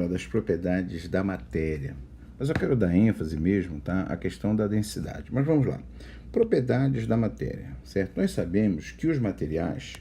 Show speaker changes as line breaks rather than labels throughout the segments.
Das propriedades da matéria. Mas eu quero dar ênfase mesmo, tá, à questão da densidade. Mas vamos lá. Propriedades da matéria, certo? Nós sabemos que os materiais,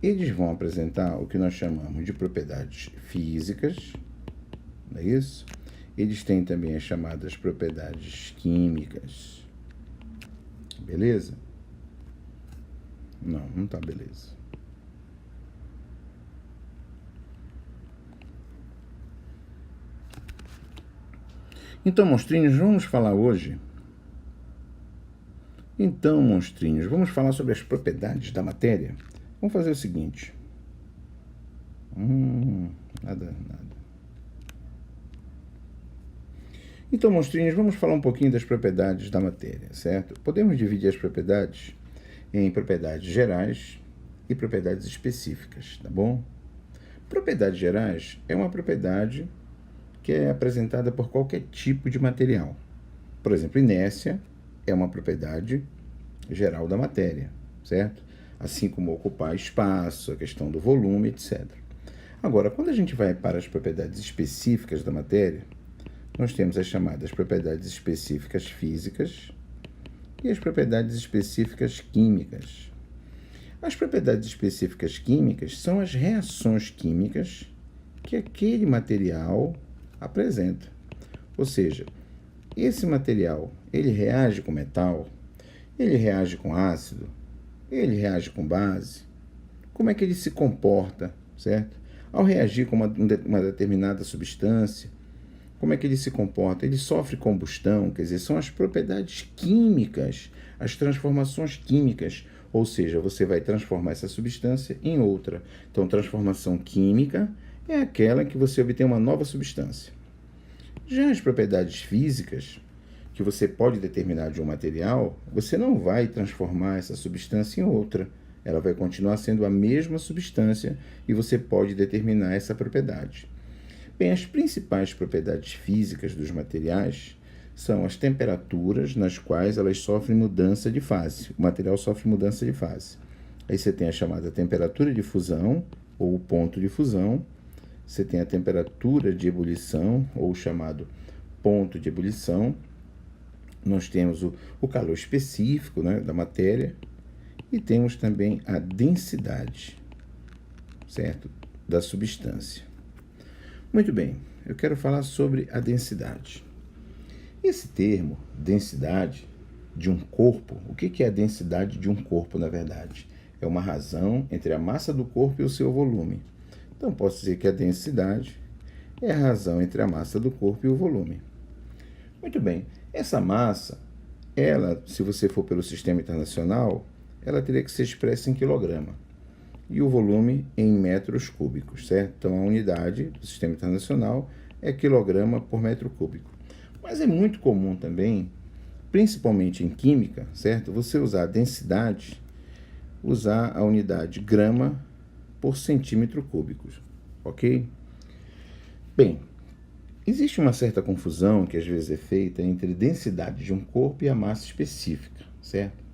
eles vão apresentar o que nós chamamos de propriedades físicas, não é isso? Eles têm também as chamadas propriedades químicas. Beleza? Não tá beleza. Então, monstrinhos, vamos falar hoje. Vamos falar sobre as propriedades da matéria. Vamos fazer o seguinte. Nada. Então, monstrinhos, vamos falar um pouquinho das propriedades da matéria, certo? Podemos dividir as propriedades em propriedades gerais e propriedades específicas, tá bom? Propriedades gerais é uma propriedade que é apresentada por qualquer tipo de material. Por exemplo, inércia é uma propriedade geral da matéria, certo? Assim como ocupar espaço, a questão do volume, etc. Agora, quando a gente vai para as propriedades específicas da matéria, nós temos as chamadas propriedades específicas físicas e as propriedades específicas químicas. As propriedades específicas químicas são as reações químicas que aquele material apresenta. Ou seja, esse material, ele reage com metal, ele reage com ácido, ele reage com base. Como é que ele se comporta, certo? Ao reagir com uma determinada substância, como é que ele se comporta? Ele sofre combustão, quer dizer, são as propriedades químicas, as transformações químicas, ou seja, você vai transformar essa substância em outra. Então, transformação química é aquela que você obtém uma nova substância. Já as propriedades físicas, que você pode determinar de um material, você não vai transformar essa substância em outra. Ela vai continuar sendo a mesma substância e você pode determinar essa propriedade. Bem, as principais propriedades físicas dos materiais são as temperaturas nas quais elas sofrem mudança de fase. O material sofre mudança de fase. Aí você tem a chamada temperatura de fusão, ou o ponto de fusão. Você tem a temperatura de ebulição, ou chamado ponto de ebulição. Nós temos o calor específico, né, da matéria. E temos também a densidade, certo? Da substância. Muito bem, eu quero falar sobre a densidade. Esse termo, densidade de um corpo, o que é a densidade de um corpo, na verdade? É uma razão entre a massa do corpo e o seu volume. Então, posso dizer que a densidade é a razão entre a massa do corpo e o volume. Muito bem, essa massa, ela, se você for pelo sistema internacional, ela teria que ser expressa em quilograma. E o volume em metros cúbicos, certo? Então, a unidade do sistema internacional é quilograma por metro cúbico. Mas é muito comum também, principalmente em química, certo? Você usar a densidade, usar a unidade grama por centímetro cúbico, ok? Bem, existe uma certa confusão que às vezes é feita entre densidade de um corpo e a massa específica, certo?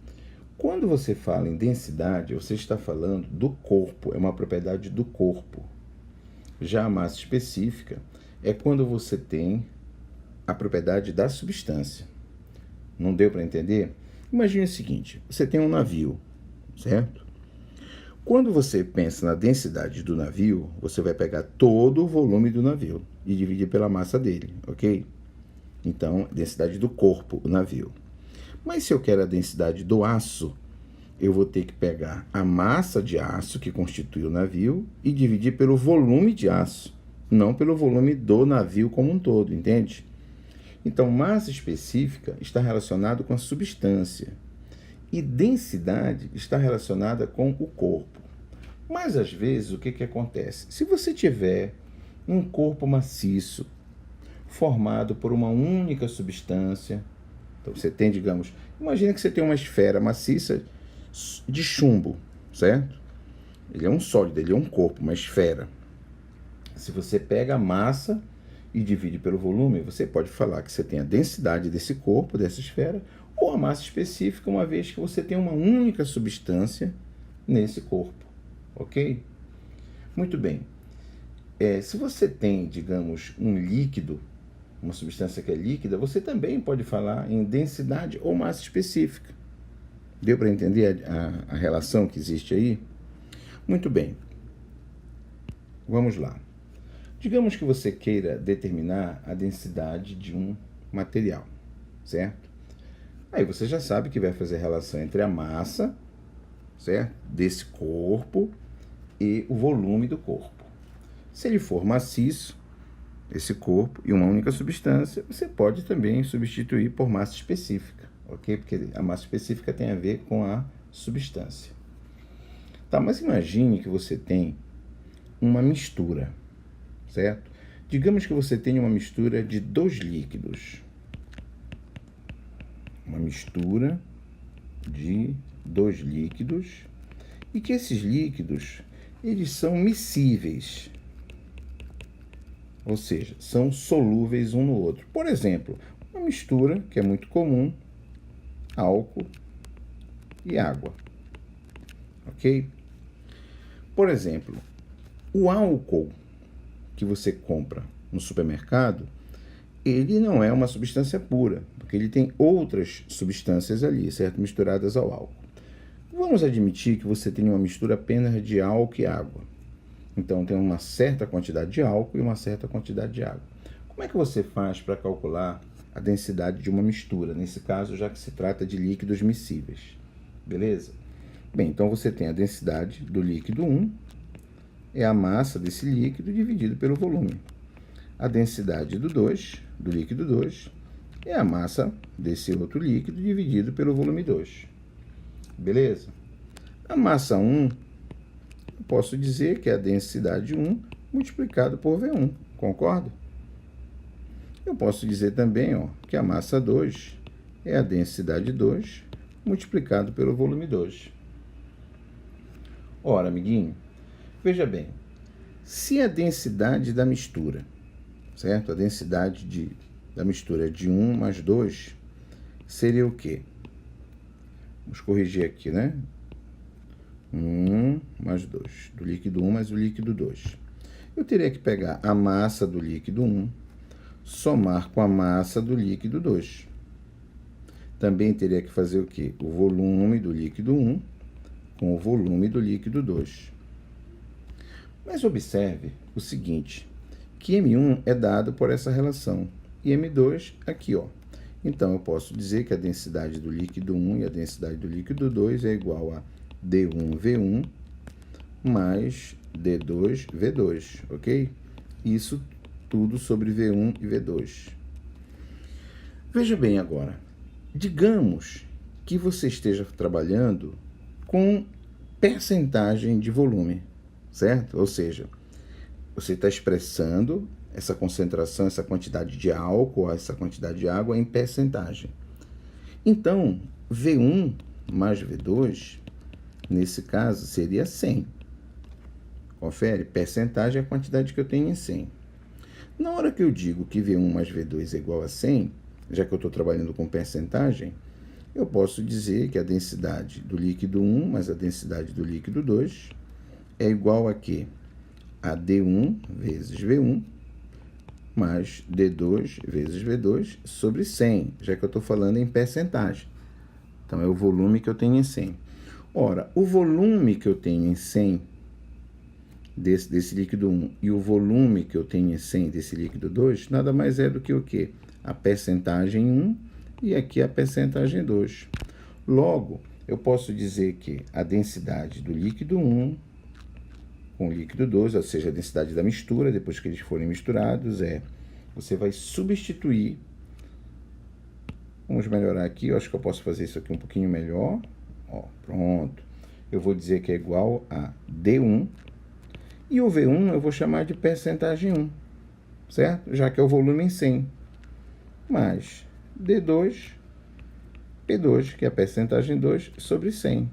Quando você fala em densidade, você está falando do corpo, é uma propriedade do corpo. Já a massa específica é quando você tem a propriedade da substância. Não deu para entender? Imagine o seguinte, você tem um navio, certo? Quando você pensa na densidade do navio, você vai pegar todo o volume do navio e dividir pela massa dele, ok? Então, densidade do corpo, o navio. Mas se eu quero a densidade do aço, eu vou ter que pegar a massa de aço que constitui o navio e dividir pelo volume de aço, não pelo volume do navio como um todo, entende? Então, massa específica está relacionada com a substância e densidade está relacionada com o corpo. Mas, às vezes, o que acontece? Se você tiver um corpo maciço formado por uma única substância, então você tem, digamos, imagina que você tem uma esfera maciça de chumbo, certo? Ele é um sólido, ele é um corpo, uma esfera. Se você pega a massa e divide pelo volume, você pode falar que você tem a densidade desse corpo, dessa esfera, ou a massa específica, uma vez que você tem uma única substância nesse corpo, ok? Muito bem. Se você tem, digamos, um líquido, uma substância que é líquida, você também pode falar em densidade ou massa específica. Deu para entender a relação que existe aí? Muito bem. Vamos lá. Digamos que você queira determinar a densidade de um material, certo? Aí você já sabe que vai fazer a relação entre a massa, certo? Desse corpo e o volume do corpo. Se ele for maciço, esse corpo e uma única substância, você pode também substituir por massa específica, ok? Porque a massa específica tem a ver com a substância. Tá, mas imagine que você tem uma mistura, certo? Digamos que você tenha uma mistura de dois líquidos. Uma mistura de dois líquidos e que esses líquidos, eles são miscíveis. Ou seja, são solúveis um no outro. Por exemplo, uma mistura que é muito comum, álcool e água. Ok? Por exemplo, o álcool que você compra no supermercado, ele não é uma substância pura, porque ele tem outras substâncias ali, certo? Misturadas ao álcool. Vamos admitir que você tem uma mistura apenas de álcool e água. Então, tem uma certa quantidade de álcool e uma certa quantidade de água. Como é que você faz para calcular a densidade de uma mistura? Nesse caso, já que se trata de líquidos miscíveis. Beleza? Bem, então você tem a densidade do líquido 1, é a massa desse líquido dividido pelo volume. A densidade do 2, do líquido 2, é a massa desse outro líquido dividido pelo volume 2. Beleza? A massa 1, eu posso dizer que é a densidade 1 multiplicado por V1, concorda? Eu posso dizer também que a massa 2 é a densidade 2 multiplicado pelo volume 2. Ora, amiguinho, veja bem, se a densidade da mistura, certo? A densidade da mistura é de 1 mais 2, seria o quê? Vamos corrigir aqui, né? 1 mais 2, do líquido 1 mais o líquido 2. Eu teria que pegar a massa do líquido 1, somar com a massa do líquido 2. Também teria que fazer o quê? O volume do líquido 1 com o volume do líquido 2. Mas observe o seguinte, que M1 é dado por essa relação, e M2 aqui, ó. Então, eu posso dizer que a densidade do líquido 1 e a densidade do líquido 2 é igual a D1V1 mais D2V2, ok? Isso tudo sobre V1 e V2. Veja bem agora, digamos que você esteja trabalhando com percentagem de volume, certo? Ou seja, você está expressando essa concentração, essa quantidade de álcool, essa quantidade de água em percentagem. Então, V1 mais V2, nesse caso, seria 100. Confere? Percentagem é a quantidade que eu tenho em 100. Na hora que eu digo que V1 mais V2 é igual a 100, já que eu estou trabalhando com percentagem, eu posso dizer que a densidade do líquido 1 mais a densidade do líquido 2 é igual a quê? A D1 vezes V1 mais D2 vezes V2 sobre 100, já que eu estou falando em percentagem. Então, é o volume que eu tenho em 100. Ora, o volume que eu tenho em 100 desse líquido 1 e o volume que eu tenho em 100 desse líquido 2, nada mais é do que o quê? A percentagem 1 e aqui a percentagem 2. Logo, eu posso dizer que a densidade do líquido 1 com o líquido 2, ou seja, a densidade da mistura, depois que eles forem misturados, você vai substituir. Vamos melhorar aqui, eu acho que eu posso fazer isso aqui um pouquinho melhor. Pronto. Eu vou dizer que é igual a D1, e o V1 eu vou chamar de percentagem 1, certo? Já que é o volume em 100, mais D2, P2, que é a percentagem 2, sobre 100.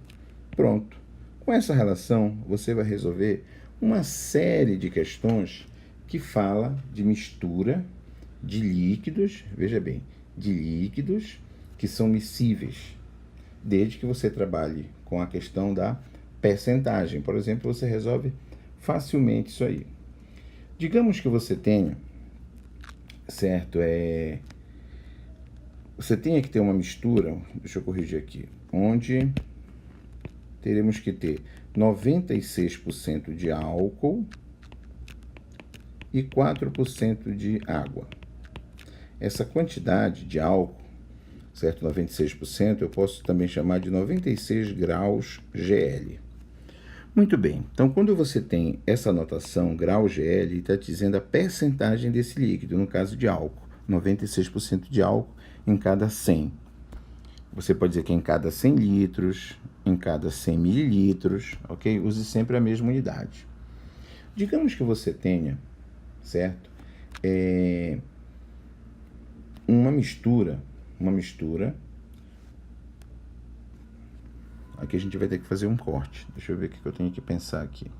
Pronto. Com essa relação, você vai resolver uma série de questões que fala de mistura de líquidos, veja bem, de líquidos que são miscíveis, desde que você trabalhe com a questão da percentagem. Por exemplo, você resolve facilmente isso aí. Digamos que você tenha, certo, você tenha que ter uma mistura, deixa eu corrigir aqui, onde teremos que ter 96% de álcool e 4% de água. Essa quantidade de álcool, certo, 96%, eu posso também chamar de 96 graus GL. Muito bem, então quando você tem essa notação, grau GL, está dizendo a percentagem desse líquido, no caso de álcool, 96% de álcool em cada 100. Você pode dizer que é em cada 100 litros, em cada 100 mililitros, ok? Use sempre a mesma unidade. Digamos que você tenha, certo, uma mistura. Aqui a gente vai ter que fazer um corte. Deixa eu ver o que eu tenho que pensar aqui.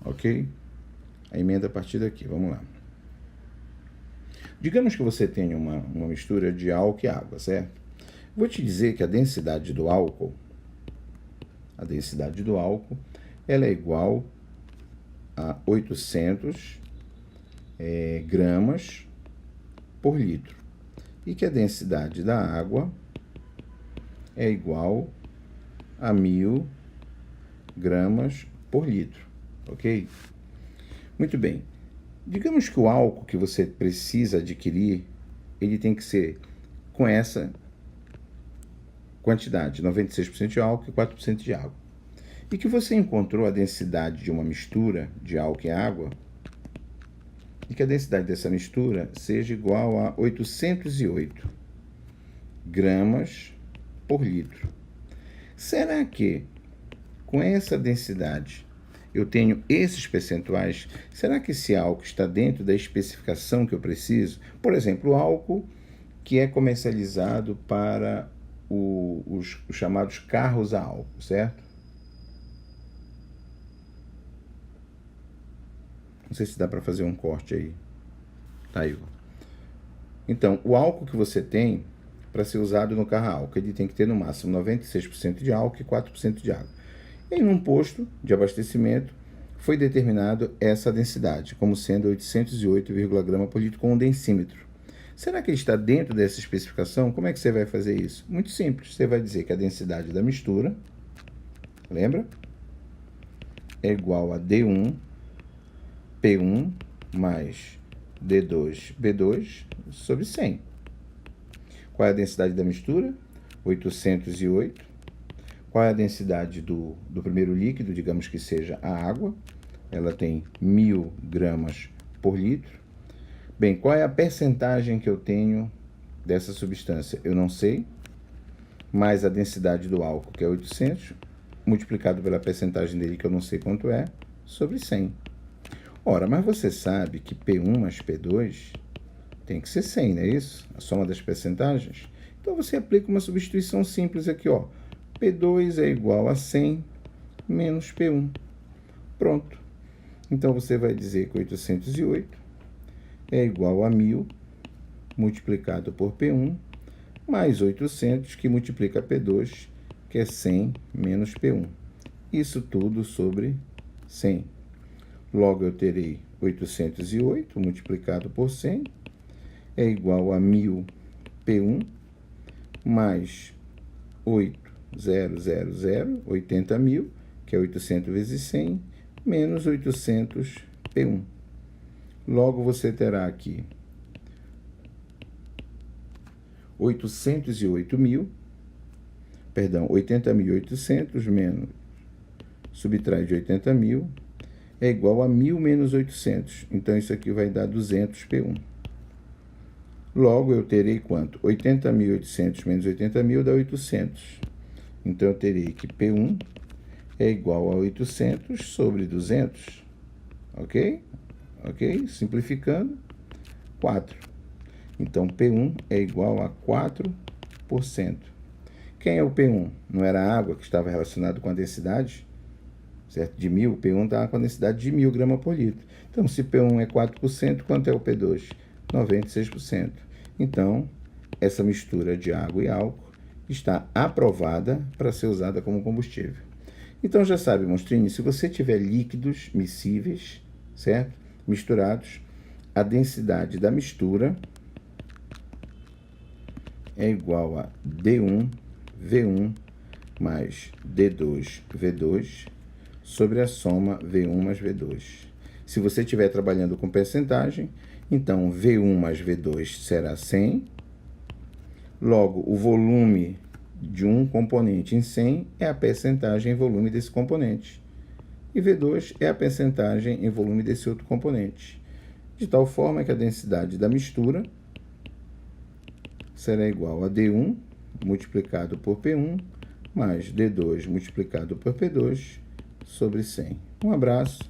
Ok? A emenda a partir daqui, vamos lá. Digamos que você tenha uma mistura de álcool e água, certo? Vou te dizer que a densidade do álcool, ela é igual a 800 gramas por litro. E que a densidade da água é igual a 1000 gramas por litro, ok? Muito bem. Digamos que o álcool que você precisa adquirir, ele tem que ser com essa quantidade, 96% de álcool e 4% de água. E que você encontrou a densidade de uma mistura de álcool e água, e que a densidade dessa mistura seja igual a 808 gramas por litro. Será que, com essa densidade, eu tenho esses percentuais? Será que esse álcool está dentro da especificação que eu preciso? Por exemplo, o álcool que é comercializado para os chamados carros a álcool, certo? Não sei se dá para fazer um corte aí. Tá aí. Então, o álcool que você tem para ser usado no carro a álcool, ele tem que ter no máximo 96% de álcool e 4% de água. Em um posto de abastecimento, foi determinado essa densidade, como sendo 808 gramas por litro com um densímetro. Será que ele está dentro dessa especificação? Como é que você vai fazer isso? Muito simples. Você vai dizer que a densidade da mistura, lembra? É igual a D1, P1 mais D2, B2 sobre 100. Qual é a densidade da mistura? 808. Qual é a densidade do primeiro líquido? Digamos que seja a água. Ela tem 1000 gramas por litro. Bem, qual é a percentagem que eu tenho dessa substância? Eu não sei, mais a densidade do álcool, que é 800, multiplicado pela percentagem dele, que eu não sei quanto é, sobre 100. Ora, mas você sabe que P1 mais P2 tem que ser 100, não é isso? A soma das percentagens. Então, você aplica uma substituição simples aqui, ó. P2 é igual a 100 menos P1. Pronto. Então, você vai dizer que 808 é igual a 1000 multiplicado por P1 mais 800, que multiplica P2, que é 100 menos P1. Isso tudo sobre 100. Logo, eu terei 808 multiplicado por 100 é igual a 1000 P1 mais 80.000, que é 800 vezes 100, menos 800 P1. Logo, você terá aqui 80.800 menos, subtrai de 80.000, é igual a 1000 menos 800. Então, isso aqui vai dar 200 P1. Logo, eu terei quanto? 80.800 menos 80.000 dá 800. Então, eu terei que P1 é igual a 800 sobre 200. Ok? Ok? Simplificando, 4. Então, P1 é igual a 4%. Quem é o P1? Não era a água que estava relacionado com a densidade? Certo? De 1000, o P1 está com a densidade de 1000 gramas por litro. Então, se P1 é 4%, quanto é o P2? 96%. Então, essa mistura de água e álcool está aprovada para ser usada como combustível. Então já sabe, monstrinho, se você tiver líquidos miscíveis, certo? Misturados, a densidade da mistura é igual a D1V1 mais D2V2 sobre a soma V1 mais V2. Se você estiver trabalhando com percentagem, então V1 mais V2 será 100. Logo, o volume de um componente em 100 é a percentagem em volume desse componente. E V2 é a percentagem em volume desse outro componente. De tal forma que a densidade da mistura será igual a D1 multiplicado por P1 mais D2 multiplicado por P2 sobre 100. Um abraço.